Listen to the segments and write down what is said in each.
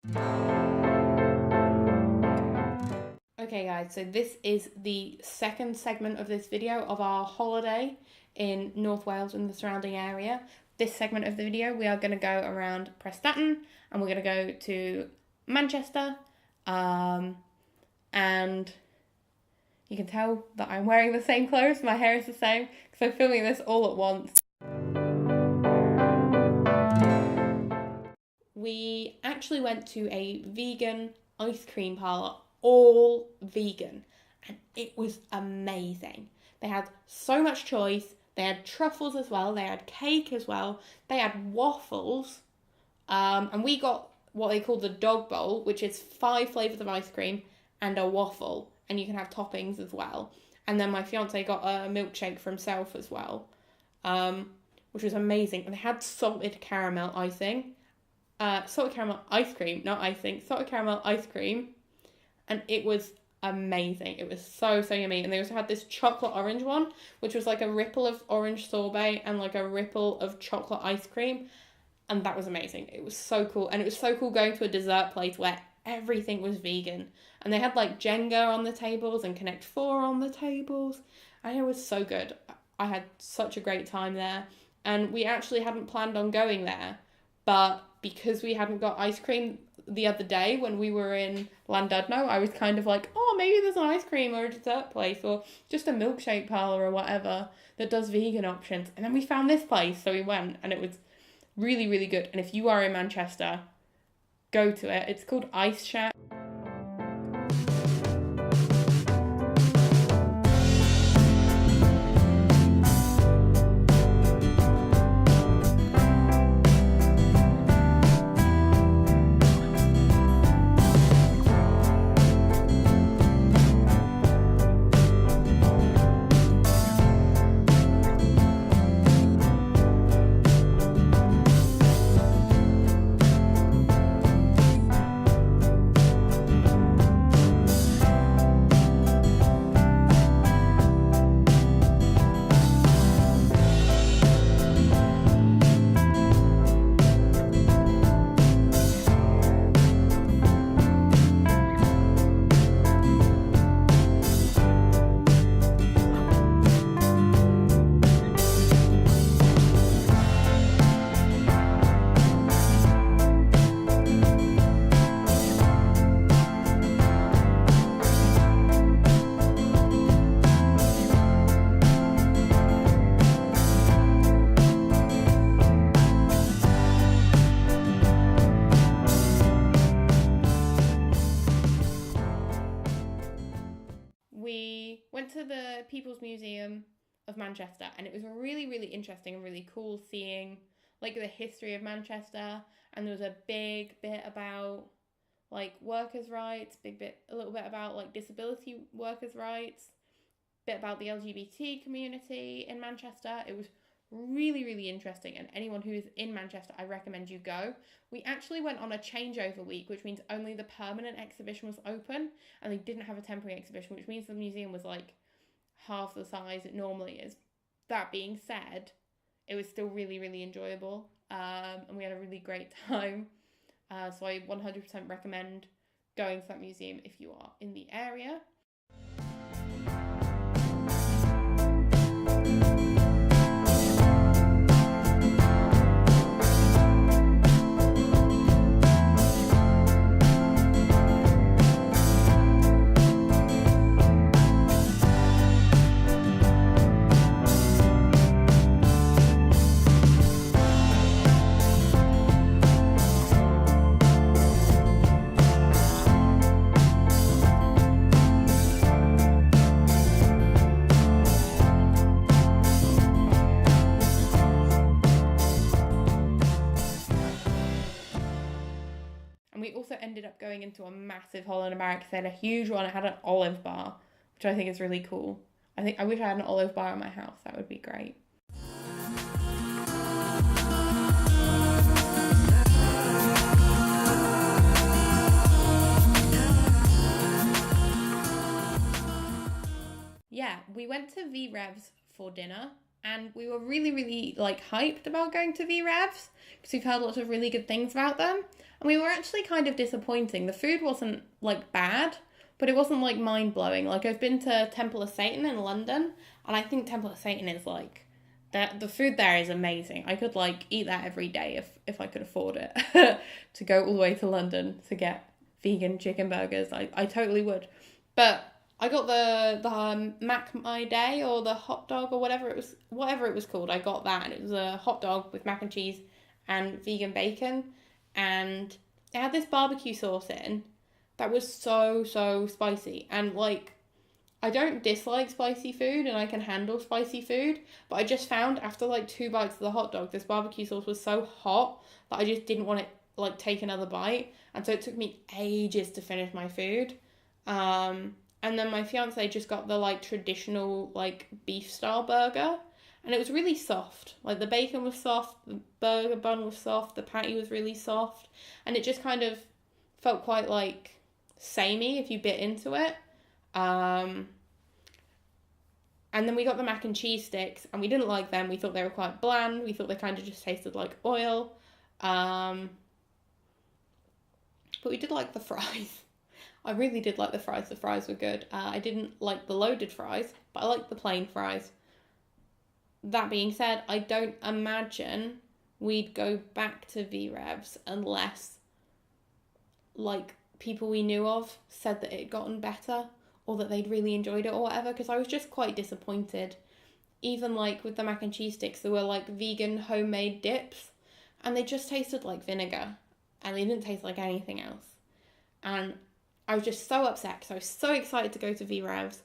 Okay guys, so this is the second segment of this video of our holiday in North Wales and the surrounding area. This segment of the video we are going to go around Prestatyn and we're going to go to Manchester, and you can tell that I'm wearing the same clothes, my hair is the same because I'm filming this all at once. We actually went to a vegan ice cream parlour, all vegan, and it was amazing. They had so much choice. They had truffles as well. They had cake as well. They had waffles, and we got what they call the dog bowl, which is 5 flavours of ice cream and a waffle, and you can have toppings as well. And then my fiance got a milkshake for himself as well, which was amazing. And they had salted caramel icing. Salted caramel ice cream, not icing, salted caramel ice cream, and it was amazing. It was so yummy. And they also had this chocolate orange one, which was like a ripple of orange sorbet and like a ripple of chocolate ice cream, and that was amazing. It was so cool. And it was so cool going to a dessert place where everything was vegan, and they had like Jenga on the tables and Connect 4 on the tables, and it was so good. I had such a great time there, and we actually hadn't planned on going there, but because we hadn't got ice cream the other day when we were in Llandudno, I was kind of like, oh, maybe there's an ice cream or a dessert place or just a milkshake parlour or whatever that does vegan options. And then we found this place, so we went, and it was really, really good. And if you are in Manchester, go to it. It's called Ice Shack. We went to the People's Museum of Manchester, and it was really, really interesting and really cool seeing like the history of Manchester. And there was a big bit about like workers' rights, a little bit about like disability workers' rights, bit about the LGBT community in Manchester. It was really, really interesting, and anyone who is in Manchester, I recommend you go. We actually went on a changeover week, which means only the permanent exhibition was open, and they didn't have a temporary exhibition, which means the museum was like half the size it normally is. That being said, it was still really, really enjoyable, and we had a really great time. So I 100% recommend going to that museum if you are in the area. We also ended up going into a massive Holland America. They had a huge one. It had an olive bar, which I think is really cool. I wish I had an olive bar in my house. That would be great. Yeah, we went to V Revs for dinner, and we were really, really like hyped about going to V-Revs because we've heard lots of really good things about them. And we were actually kind of disappointing. The food wasn't like bad, but it wasn't like mind-blowing. Like, I've been to Temple of Satan in London, and I think Temple of Satan is like, the food there is amazing. I could like eat that every day if I could afford it to go all the way to London to get vegan chicken burgers. I totally would. But I got the Mac My Day, or the hot dog, or whatever it was called. I got that, and it was a hot dog with mac and cheese and vegan bacon, and it had this barbecue sauce in that was so spicy. And like, I don't dislike spicy food, and I can handle spicy food, but I just found after like 2 bites of the hot dog, this barbecue sauce was so hot that I just didn't want to like take another bite, and so it took me ages to finish my food. And then my fiance just got the like traditional like beef style burger, and it was really soft. Like, the bacon was soft, the burger bun was soft, the patty was really soft, and it just kind of felt quite like samey if you bit into it. And then we got the mac and cheese sticks, and we didn't like them. We thought they were quite bland. We thought they kind of just tasted like oil. But we did like the fries. I really did like the fries. The fries were good. I didn't like the loaded fries, but I liked the plain fries. That being said, I don't imagine we'd go back to V-Revs unless like people we knew of said that it had gotten better, or that they'd really enjoyed it or whatever, because I was just quite disappointed. Even like with the mac and cheese sticks, there were like vegan homemade dips, and they just tasted like vinegar, and they didn't taste like anything else. And I was just so upset because I was so excited to go to V-Revs,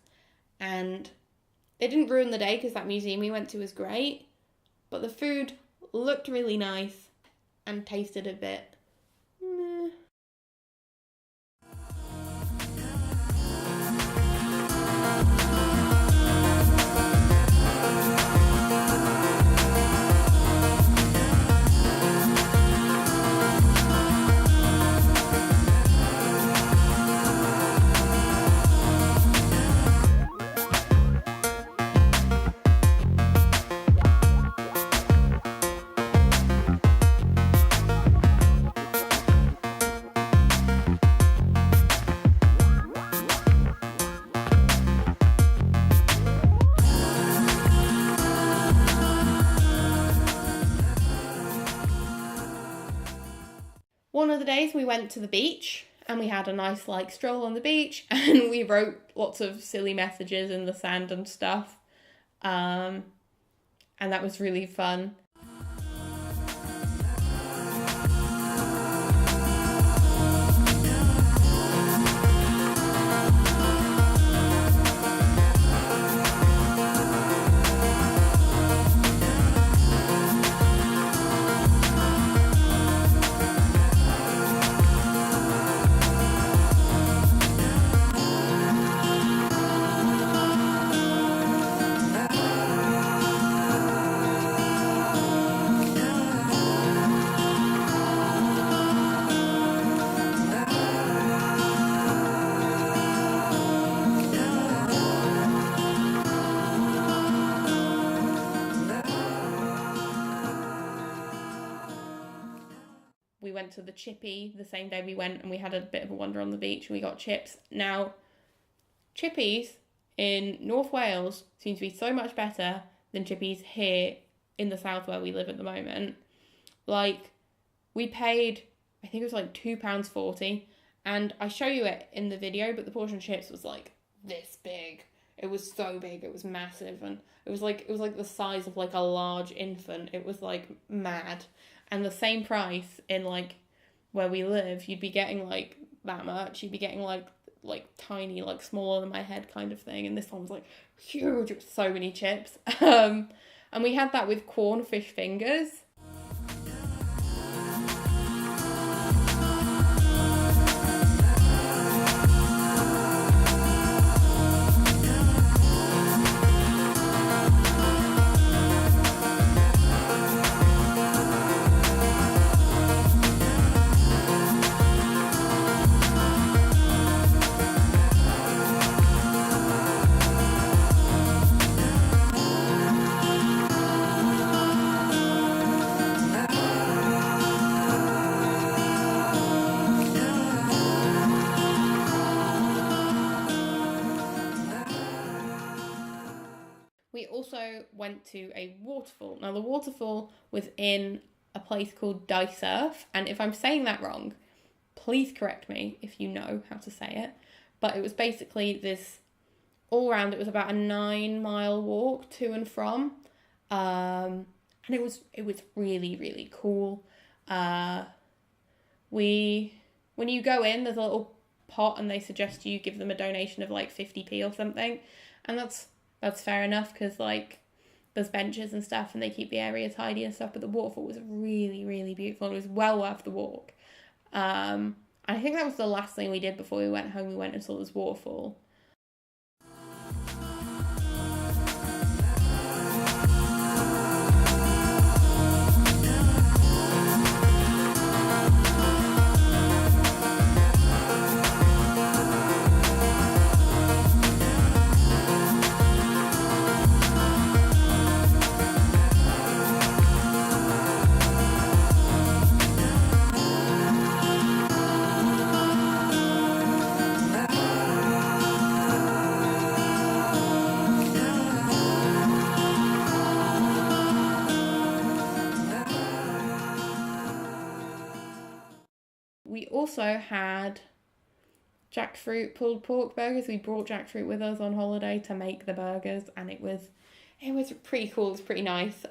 and it didn't ruin the day because that museum we went to was great, but the food looked really nice and tasted a bit meh. One of the days we went to the beach, and we had a nice like stroll on the beach, and we wrote lots of silly messages in the sand and stuff. And that was really fun. We went to the Chippy the same day we went, and we had a bit of a wander on the beach, and we got chips. Now, Chippies in North Wales seem to be so much better than Chippies here in the south where we live at the moment. Like, we paid, I think it was like £2.40, and I show you it in the video, but the portion of chips was like this big. It was so big, it was massive, and it was like the size of like a large infant. It was like mad. And the same price in like where we live, you'd be getting like that much. You'd be getting like tiny, like smaller than my head kind of thing. And this one was like huge. It was so many chips. And we had that with cornfish fingers. also went to a waterfall. Now, the waterfall was in a place called Dysarth, and if I'm saying that wrong, please correct me if you know how to say it. But it was basically this all round. It was about a 9-mile walk to and from, and it was really, really cool. When you go in, there's a little pot, and they suggest you give them a donation of like 50p or something, and that's fair enough, because like there's benches and stuff, and they keep the area tidy and stuff. But the waterfall was really, really beautiful. It was well worth the walk. I think that was the last thing we did before we went home. We went and saw this waterfall. We also had jackfruit pulled pork burgers. We brought jackfruit with us on holiday to make the burgers, and it was pretty cool. It was pretty nice.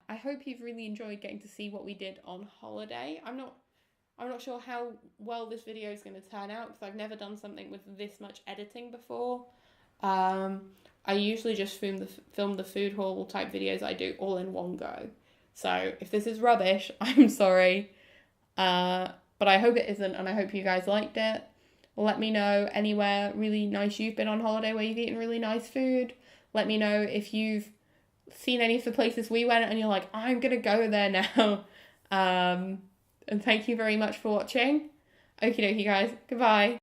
I hope you've really enjoyed getting to see what we did on holiday. I'm not sure how well this video is going to turn out, because I've never done something with this much editing before. I usually just film the food haul type videos I do all in one go. So if this is rubbish, I'm sorry. But I hope it isn't, and I hope you guys liked it. Let me know anywhere really nice you've been on holiday where you've eaten really nice food. Let me know if you've seen any of the places we went and you're like, I'm gonna go there now. And thank you very much for watching. Okie dokie guys, goodbye.